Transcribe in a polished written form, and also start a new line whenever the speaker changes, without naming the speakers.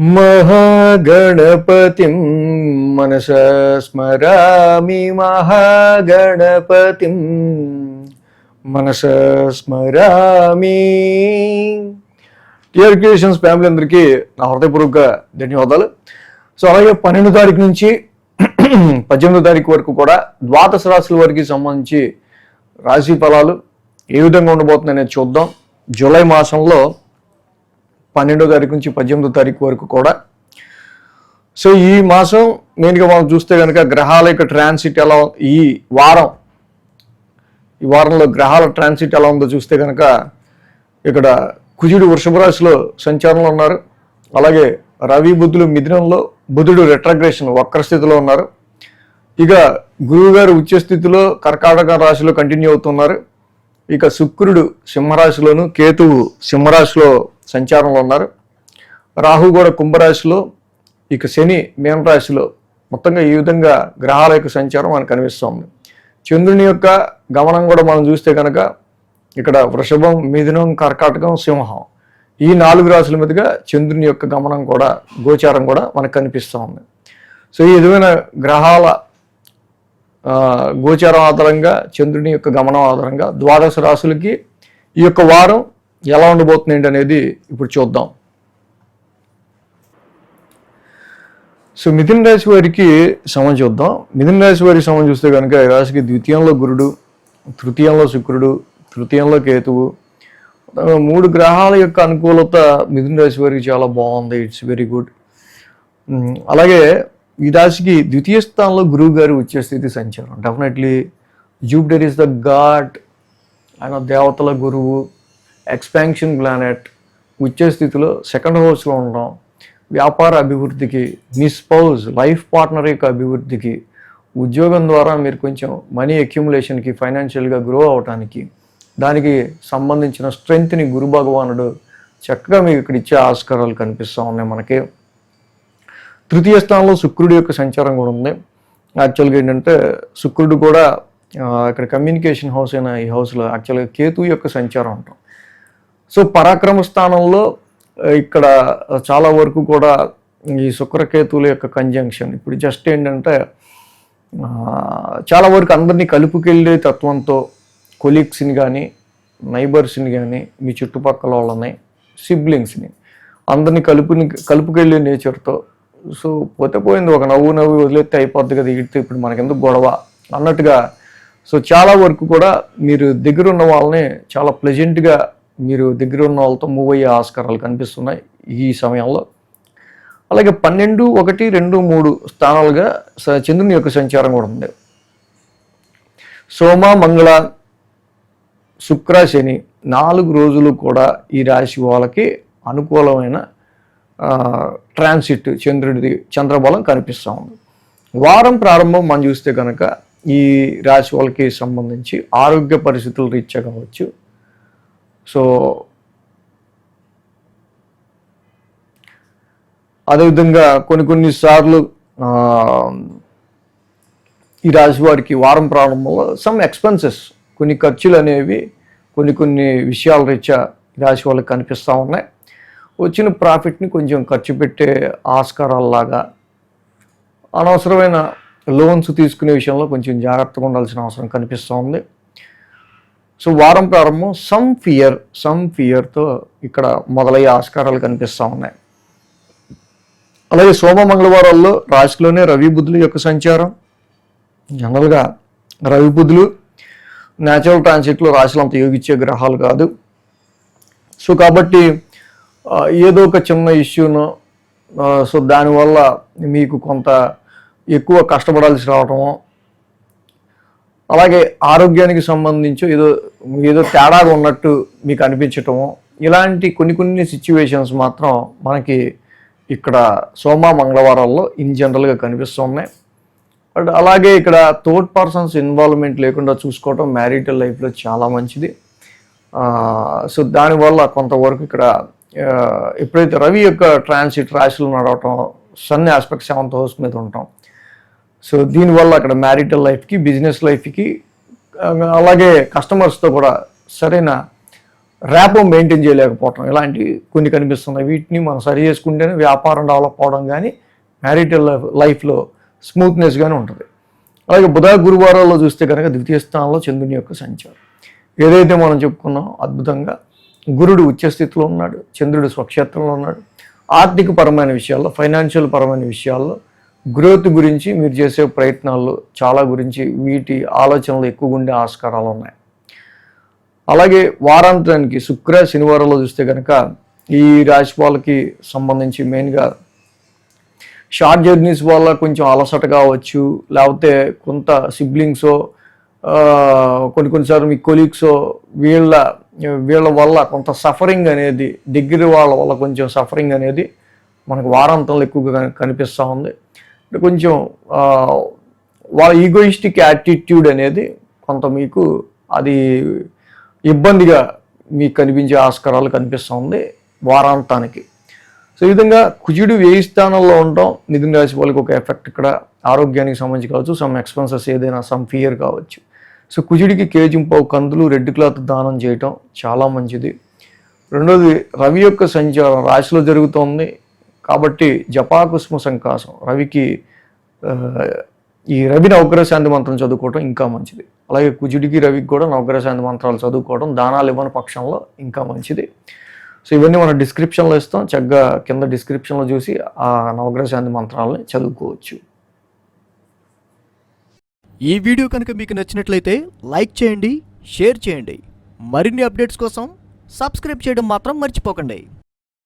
మహాగణపతిం మనసా స్మరామి మహాగణపతిం మనసా స్మరామి. TR creations family అందరికీ నా హృదయపూర్వక ధన్యవాదాలు. సో అలాగే 12వ తారీఖు నుంచి 18వ తారీఖు వరకు కూడా ద్వాదశ రాశుల వారికి సంబంధించి రాశి ఫలాలు ఏ విధంగా ఉండబోతుంది అనేది చూద్దాం. జూలై మాసంలో 12వ తారీఖు నుంచి 18వ తారీఖు వరకు కూడా. సో ఈ మాసం మెయిన్గా మనం చూస్తే కనుక గ్రహాల యొక్క ట్రాన్సిట్ ఎలా, ఈ వారంలో గ్రహాల ట్రాన్సిట్ ఎలా ఉందో చూస్తే కనుక ఇక్కడ కుజుడు వృషభ రాశిలో సంచారంలో ఉన్నారు. అలాగే రవి బుధులు మిథునంలో, బుధుడు రెట్రాగ్రేషన్ వక్ర స్థితిలో ఉన్నారు. ఇక గురువు గారు ఉచ్చ స్థితిలో కర్కాటక రాశిలో కంటిన్యూ అవుతున్నారు. ఇక శుక్రుడు సింహరాశిలోను, కేతువు సింహరాశిలో సంచారంలో ఉన్నారు. రాహు కూడా కుంభరాశిలో, ఇక శని మీనరాశిలో. మొత్తంగా ఈ విధంగా గ్రహాల యొక్క సంచారం మనకు కనిపిస్తుంది. చంద్రుని యొక్క గమనం కూడా మనం చూస్తే కనుక ఇక్కడ వృషభం, మిథునం, కర్కాటకం, సింహం ఈ 4 రాశుల మీదుగా చంద్రుని యొక్క గమనం కూడా, గోచారం కూడా మనకు కనిపిస్తూ ఉంది. సో ఈ విధమైన గ్రహాల గోచారం ఆధారంగా, చంద్రుని యొక్క గమనం ఆధారంగా ద్వాదశ రాశులకి ఈ యొక్క వారం ఎలా ఉండబోతుంది ఏంటి అనేది ఇప్పుడు చూద్దాం. సో మిథున రాశి వారికి సమయం చూద్దాం. మిథున రాశి వారికి సమయం చూస్తే కనుక ఈ రాశికి ద్వితీయంలో గురుడు, తృతీయంలో శుక్రుడు, తృతీయంలో కేతువు, 3 గ్రహాల యొక్క అనుకూలత మిథున రాశి వారికి చాలా బాగుంది. It's very good. అలాగే ఈ రాశికి ద్వితీయ స్థానంలో గురువు గారు వచ్చే స్థితి సంచారం. Definitely Jupiter is the God, ఆయన దేవతల గురువు, ఎక్స్పాన్షన్ ప్లానెట్. వచ్చే స్థితిలో సెకండ్ హౌస్లో ఉండడం వ్యాపార అభివృద్ధికి, మీ స్పౌజ్ లైఫ్ పార్ట్నర్ యొక్క అభివృద్ధికి, ఉద్యోగం ద్వారా మీరు కొంచెం మనీ అక్యుములేషన్కి, ఫైనాన్షియల్గా గ్రో అవడానికి, దానికి సంబంధించిన స్ట్రెంగ్త్ని గురు భగవానుడు చక్కగా మీకు ఇక్కడ ఇచ్చే ఆస్కారాలు కనిపిస్తూ ఉన్నాయి మనకి. తృతీయ స్థానంలో శుక్రుడి యొక్క సంచారం కూడా ఉంది. యాక్చువల్గా ఏంటంటే శుక్రుడు కూడా ఇక్కడ కమ్యూనికేషన్ హౌస్ అయిన ఈ హౌస్లో యాక్చువల్గా కేతు యొక్క సంచారం ఉంటాం. సో పరాక్రమ స్థానంలో ఇక్కడ చాలా వరకు కూడా ఈ శుక్రకేతువుల యొక్క కంజంక్షన్ ఇప్పుడు జస్ట్ ఏంటంటే చాలా వరకు అందరినీ కలుపుకెళ్ళే తత్వంతో, కొలీగ్స్ని కానీ, నైబర్స్ని కానీ, మీ చుట్టుపక్కల వాళ్ళని, సిబ్లింగ్స్ని అందరినీ కలుపుకెళ్ళే నేచర్తో. సో పోతే పోయింది, ఒక నవ్వు వదిలేస్తే అయిపోద్ది కదా, ఇడితే ఇప్పుడు మనకెందుకు గొడవ అన్నట్టుగా. సో చాలా వరకు కూడా మీరు దగ్గర ఉన్న వాళ్ళని చాలా ప్లెజెంట్గా, మీరు దగ్గర ఉన్న వాళ్ళతో మూవ్ అయ్యే ఆస్కారాలు కనిపిస్తున్నాయి ఈ సమయంలో. అలాగే 12, 1, 2, 3 స్థానాలుగా చంద్రుని యొక్క సంచారం కూడా ఉంది. సోమ, మంగళ, శుక్ర, శని 4 రోజులు కూడా ఈ రాశి వాళ్ళకి అనుకూలమైన ట్రాన్సిట్ చంద్రుడిది, చంద్రబలం కనిపిస్తూ ఉంది. వారం ప్రారంభం మనం చూస్తే కనుక ఈ రాశి వాళ్ళకి సంబంధించి ఆరోగ్య పరిస్థితులు రీత్యా కావచ్చు. సో అదేవిధంగా కొన్ని సార్లు ఈ రాశి వారికి వారం ప్రారంభంలో సమ్ ఎక్స్పెన్సెస్, కొన్ని ఖర్చులు అనేవి కొన్ని విషయాల రీత్యా ఈ రాశి వాళ్ళకి కనిపిస్తూ ఉన్నాయి. వచ్చిన ప్రాఫిట్ని కొంచెం ఖర్చు పెట్టే ఆస్కారాల్లాగా, అనవసరమైన లోన్స్ తీసుకునే విషయంలో కొంచెం జాగ్రత్తగా ఉండాల్సిన అవసరం కనిపిస్తూ ఉంది. సో వారం ప్రారంభం సమ్ ఫియర్తో ఇక్కడ మొదలయ్యే ఆస్కారాలు కనిపిస్తూ ఉన్నాయి. అలాగే సోమ మంగళవారాల్లో రాశిలోనే రవి బుధుల యొక్క సంచారం. జనరల్గా రవి బుధులు న్యాచురల్ ట్రాన్సిట్లో రాశులు అంత యోగిచ్చే గ్రహాలు కాదు. సో కాబట్టి ఏదో ఒక చిన్న ఇష్యూను, సో దానివల్ల మీకు కొంత ఎక్కువ కష్టపడాల్సి రావటము, అలాగే ఆరోగ్యానికి సంబంధించి ఏదో తేడాగా ఉన్నట్టు మీకు అనిపించటము, ఇలాంటి కొన్ని సిచ్యువేషన్స్ మాత్రం మనకి ఇక్కడ సోమ మంగళవారాల్లో ఇన్ జనరల్గా కనిపిస్తున్నాయి. బట్ అలాగే ఇక్కడ థర్డ్ పర్సన్స్ ఇన్వాల్వ్మెంట్ లేకుండా చూసుకోవటం మ్యారిటల్ లైఫ్లో చాలా మంచిది. సో దానివల్ల కొంతవరకు ఇక్కడ ఎప్పుడైతే రవి యొక్క ట్రాన్సిట్ రాశిలో నడవటం, సన్ ఆస్పెక్ట్ 7th హౌస్ మీద ఉంటాం. సో దీనివల్ల అక్కడ మ్యారిటల్ లైఫ్కి, బిజినెస్ లైఫ్కి, అలాగే కస్టమర్స్తో కూడా సరైన ర్యాపో మెయింటైన్ చేయలేకపోవటం ఇలాంటివి కొన్ని కనిపిస్తున్నాయి. వీటిని మనం సరి చేసుకుంటేనే వ్యాపారం డెవలప్ అవడం కానీ మ్యారిటల్ లైఫ్లో స్మూత్నెస్గానే ఉంటుంది. అలాగే బుధ గురువారాల్లో చూస్తే కనుక ద్వితీయ స్థానంలో చంద్రుని యొక్క సంచారం. ఏదైతే మనం చెప్పుకున్నాం అద్భుతంగా గురుడు ఉచ్చస్థితిలో ఉన్నాడు, చంద్రుడు స్వక్షేత్రంలో ఉన్నాడు. ఆర్థిక పరమైన విషయాల్లో, ఫైనాన్షియల్ పరమైన విషయాల్లో, గ్రోత్ గురించి మీరు చేసే ప్రయత్నాల్లో చాలా గురించి వీటి ఆలోచనలు ఎక్కువగా ఉండే ఆస్కారాలు ఉన్నాయి. అలాగే వారాంతానికి శుక్ర శనివారంలో చూస్తే కనుక ఈ రాశి వాళ్ళకి సంబంధించి మెయిన్గా షార్ట్ జర్నీస్ వల్ల కొంచెం అలసట కావచ్చు, లేకపోతే కొంత సిబ్లింగ్సో కొన్నిసార్లు మీ కొలీగ్సో వీళ్ళ వల్ల కొంత సఫరింగ్ అనేది, దగ్గర వాళ్ళ వల్ల కొంచెం సఫరింగ్ అనేది మనకు వారాంతంలో ఎక్కువగా కనిపిస్తూ ఉంది. అంటే కొంచెం వాళ్ళ ఈగోయిస్టిక్ యాటిట్యూడ్ అనేది కొంత మీకు అది ఇబ్బందిగా మీకు కనిపించే ఆస్కారాలు కనిపిస్తూ ఉంది వారాంతానికి. సో ఈ విధంగా కుజుడు 1000 స్థానంలో ఉండటం మిథున రాశి వాళ్ళకి ఒక ఎఫెక్ట్. ఇక్కడ ఆరోగ్యానికి సంబంధించి కావచ్చు, సమ్ ఎక్స్పెన్సెస్ ఏదైనా సమ్ ఫియర్ కావచ్చు. సో కుజుడికి కేజింపావు కందులు రెడ్ క్లాత్ దానం చేయటం చాలా మంచిది. రెండోది రవి యొక్క సంచారం రాశిలో జరుగుతోంది కాబట్టి జపాకుస్మ సంకాసం రవికి ఈ రవి నవగ్రహ శాంతి మంత్రం చదువుకోవడం ఇంకా మంచిది. అలాగే కుజుడికి రవికి కూడా నవగ్రహ శాంతి మంత్రాలు చదువుకోవడం దానాలు ఇవ్వని పక్షంలో ఇంకా మంచిది. సో ఇవన్నీ మనం డిస్క్రిప్షన్లో ఇస్తాం, చక్కగా కింద డిస్క్రిప్షన్లో చూసి ఆ నవగ్రహ శాంతి మంత్రాలని చదువుకోవచ్చు.
ఈ వీడియో కనుక మీకు నచ్చినట్లయితే లైక్ చేయండి, షేర్ చేయండి. మరిన్ని అప్డేట్స్ కోసం సబ్స్క్రైబ్ చేయడం మాత్రం మర్చిపోకండి.